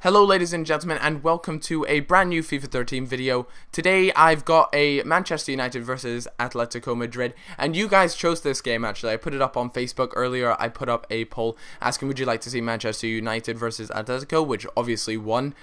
Hello ladies and gentlemen, and welcome to a brand new FIFA 13 video. Today I've got a Manchester United versus Atlético Madrid, and you guys chose this game actually. I put it up on Facebook earlier. I put up a poll asking would you like to see Manchester United versus Atlético, which obviously won.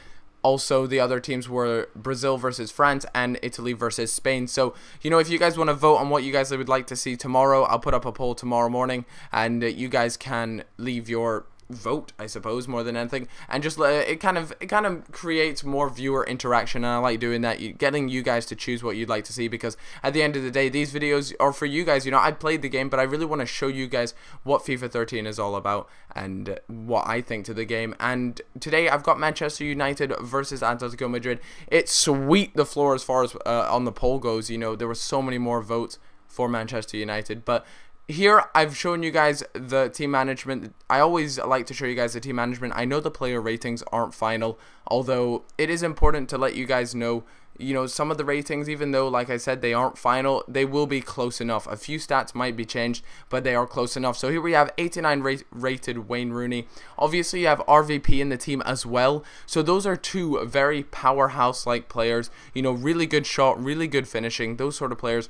Also, the other teams were Brazil versus France and Italy versus Spain. So, you know, if you guys want to vote on what you guys would like to see tomorrow, I'll put up a poll tomorrow morning, and you guys can leave your vote, I suppose, more than anything, and just it kind of creates more viewer interaction, and I like doing that, getting you guys to choose what you'd like to see, because at the end of the day these videos are for you guys. You know, I played the game, but I really want to show you guys what FIFA 13 is all about and what I think to the game. And today I've got Manchester United versus Atlético Madrid. It's sweet the floor as far as on the poll goes. You know, there were so many more votes for Manchester United, but here, I've shown you guys the team management. I always like to show you guys the team management. I know the player ratings aren't final, although it is important to let you guys know, you know, some of the ratings, even though, like I said, they aren't final, they will be close enough. A few stats might be changed, but they are close enough. So here we have 89 rated Wayne Rooney. Obviously, you have RVP in the team as well. So those are two very powerhouse-like players. You know, really good shot, really good finishing, those sort of players.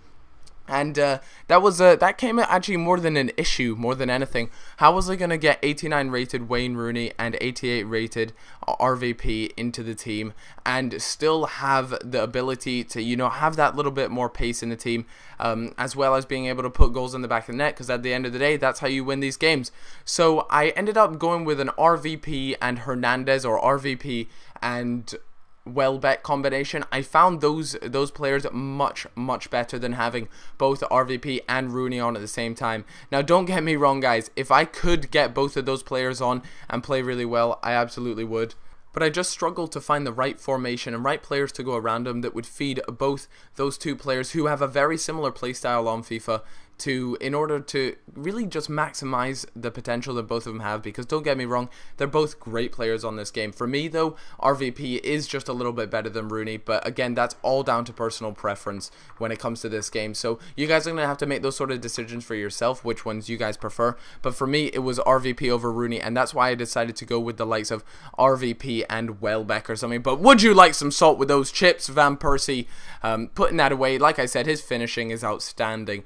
And that came actually more than an issue, more than anything. How was I going to get 89 rated Wayne Rooney and 88 rated RVP into the team and still have the ability to, you know, have that little bit more pace in the team, as well as being able to put goals in the back of the net, because at the end of the day, that's how you win these games. So I ended up going with an RVP and Hernandez, or RVP and Welbeck combination. I found those players much better than having both RVP and Rooney on at the same time. Now, don't get me wrong, guys. If I could get both of those players on and play really well, I absolutely would. But I just struggled to find the right formation and right players to go around them that would feed both those two players who have a very similar playstyle on FIFA in order to really just maximize the potential that both of them have, because don't get me wrong, they're both great players on this game. For me though, RVP is just a little bit better than Rooney, but again, that's all down to personal preference when it comes to this game. So you guys are going to have to make those sort of decisions for yourself, which ones you guys prefer. But for me, it was RVP over Rooney, and that's why I decided to go with the likes of RVP and Welbeck or something. But would you like some salt with those chips? Van Persie, putting that away. Like I said, his finishing is outstanding.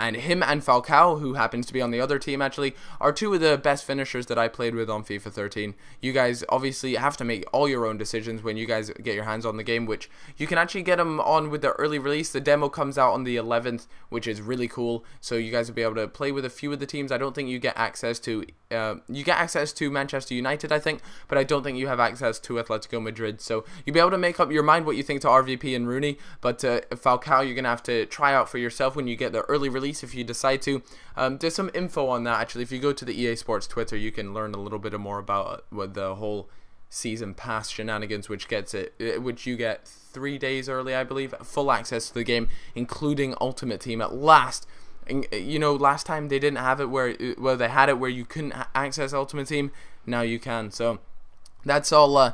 And him and Falcao, who happens to be on the other team actually, are two of the best finishers that I played with on FIFA 13. You guys obviously have to make all your own decisions when you guys get your hands on the game, which you can actually get them on with the early release. The demo comes out on the 11th, which is really cool. So you guys will be able to play with a few of the teams. I don't think you get access to Manchester United, I think, but I don't think you have access to Atlético Madrid. So you'll be able to make up your mind what you think to RVP and Rooney, but Falcao, you're going to have to try out for yourself when you get the early release, if you decide to. There's some info on that actually. If you go to the EA Sports Twitter, you can learn a little bit more about what the whole season pass shenanigans, which you get 3 days early, I believe, full access to the game, including Ultimate Team at last. And, you know, last time they didn't have it where they had it where you couldn't access Ultimate Team. Now you can. So that's all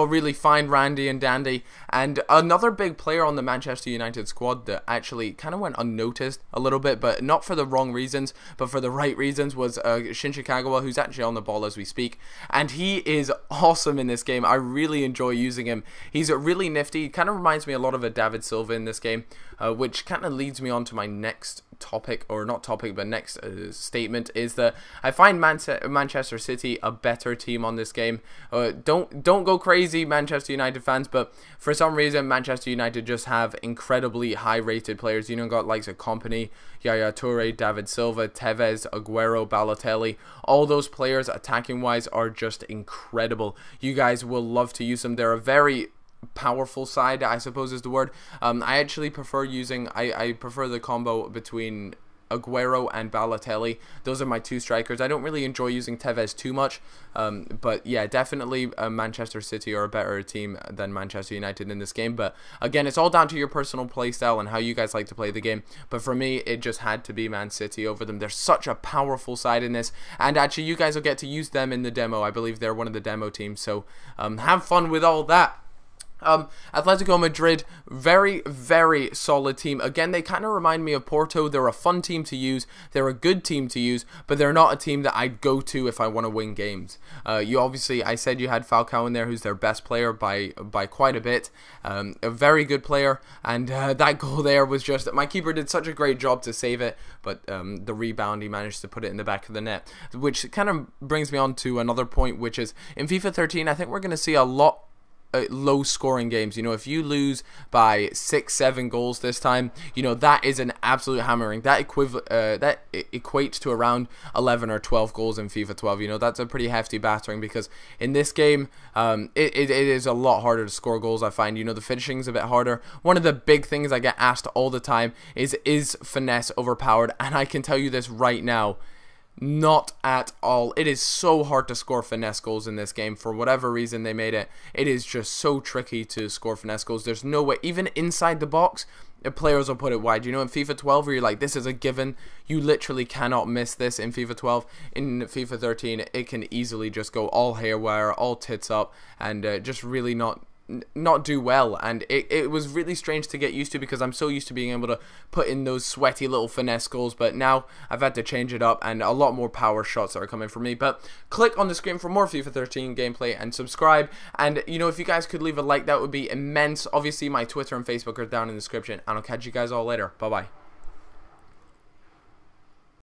really fine, randy and dandy. And another big player on the Manchester United squad that actually kind of went unnoticed a little bit, but not for the wrong reasons, but for the right reasons, was Shinji Kagawa, who's actually on the ball as we speak. And he is awesome in this game. I really enjoy using him. He's really nifty. He kind of reminds me a lot of a David Silva in this game, which kind of leads me on to my next topic, or not topic, but next statement, is that I find Manchester City a better team on this game. Don't go crazy, Manchester United fans, but for some reason Manchester United just have incredibly high rated players. You know, got likes of Kompany, Yaya Toure, David Silva, Tevez, Aguero, Balotelli. All those players attacking wise are just incredible. You guys will love to use them. They're a very powerful side, I suppose is the word. I actually prefer I prefer the combo between Aguero and Balotelli. Those are my two strikers. I don't really enjoy using Tevez too much, but yeah, definitely Manchester City are a better team than Manchester United in this game. But again, it's all down to your personal playstyle and how you guys like to play the game. But for me, it just had to be Man City over them. They're such a powerful side in this, and actually you guys will get to use them in the demo. I believe they're one of the demo teams, so have fun with all that. Atletico Madrid, very, very solid team. Again, they kind of remind me of Porto. They're a fun team to use. They're a good team to use, but they're not a team that I'd go to if I want to win games. You obviously, I said you had Falcao in there, who's their best player by quite a bit. A very good player, and that goal there was just, my keeper did such a great job to save it, but the rebound, he managed to put it in the back of the net, which kind of brings me on to another point, which is, in FIFA 13, I think we're going to see a lot low scoring games. You know, if you lose by 6-7 goals this time, you know, that is an absolute hammering. That equates to around 11 or 12 goals in FIFA 12. You know, that's a pretty hefty battering, because in this game it is a lot harder to score goals, I find. You know, the finishing is a bit harder. One of the big things I get asked all the time is finesse overpowered? And I can tell you this right now, not at all. It is so hard to score finesse goals in this game. For whatever reason they made it, it is just so tricky to score finesse goals. There's no way, even inside the box, players will put it wide. You know, in FIFA 12, where you're like, this is a given, you literally cannot miss this in FIFA 12. In FIFA 13, it can easily just go all haywire, all tits up, and just really not do well. And it was really strange to get used to, because I'm so used to being able to put in those sweaty little finesse goals, but now I've had to change it up, and a lot more power shots are coming from me. But click on the screen for more FIFA 13 gameplay and subscribe, and you know, if you guys could leave a like, that would be immense. Obviously my Twitter and Facebook are down in the description, and I'll catch you guys all later. Bye bye.